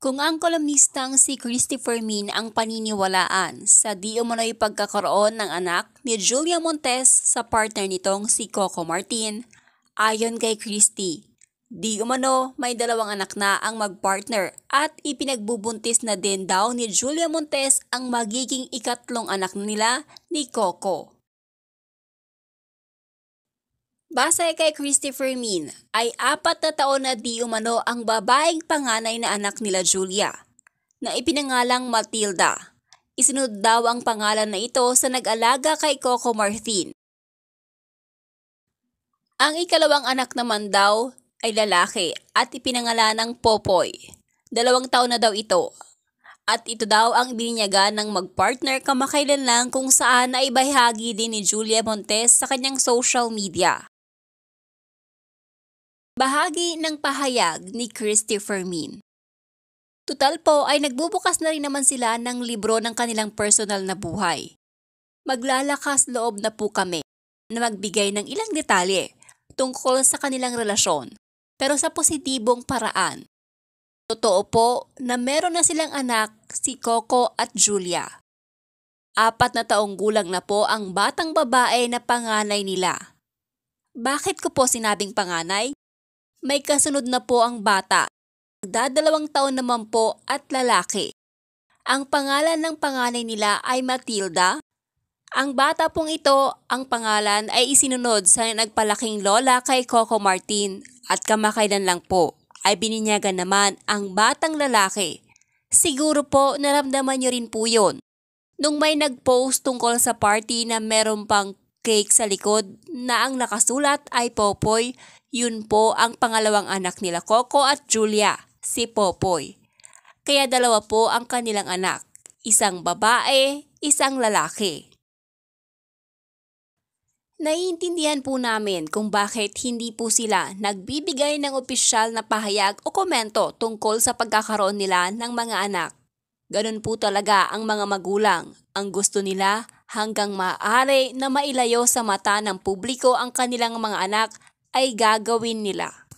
Kung ang kolumnistang si Christopher Min ang paniniwalaan sa di umano'y pagkakaroon ng anak ni Julia Montes sa partner nitong si Coco Martin, ayon kay Christy, di umano may dalawang anak na ang magpartner at ipinagbubuntis na din daw ni Julia Montes ang magiging ikatlong anak nila ni Coco. Base kay Christopher Min, ay 4 na taon na di umano ang babaeng panganay na anak nila Julia, na ipinangalang Matilda. Isunod daw ang pangalan na ito sa nag-alaga kay Coco Martin. Ang ikalawang anak naman daw ay lalaki at ipinangalanang Popoy. 2 taon na daw ito. At ito daw ang bininyaga ng magpartner kamakailan lang kung saan ay bahagi din ni Julia Montes sa kanyang social media. Bahagi ng pahayag ni Christopher Min. Tutal po ay nagbubukas na rin naman sila ng libro ng kanilang personal na buhay. Maglalakas loob na po kami na magbigay ng ilang detalye tungkol sa kanilang relasyon, pero sa positibong paraan. Totoo po na meron na silang anak si Coco at Julia. 4 na taong gulang na po ang batang babae na panganay nila. Bakit ko po sinabing panganay? May kasunod na po ang bata. 2 taon naman po at lalaki. Ang pangalan ng panganay nila ay Matilda. Ang bata pong ito, ang pangalan ay isinunod sa nagpalaking lola kay Coco Martin at kamakailan lang po ay bininyagan naman ang batang lalaki. Siguro po naramdaman nyo rin po yun. Nung may nag-post tungkol sa party na meron pang cake sa likod na ang nakasulat ay Popoy, yun po ang pangalawang anak nila Coco at Julia, si Popoy. Kaya 2 po ang kanilang anak, isang babae, isang lalaki. Naiintindihan po namin kung bakit hindi po sila nagbibigay ng opisyal na pahayag o komento tungkol sa pagkakaroon nila ng mga anak. Ganun po talaga ang mga magulang. Ang gusto nila hanggang maaari na mailayo sa mata ng publiko ang kanilang mga anak ay gagawin nila.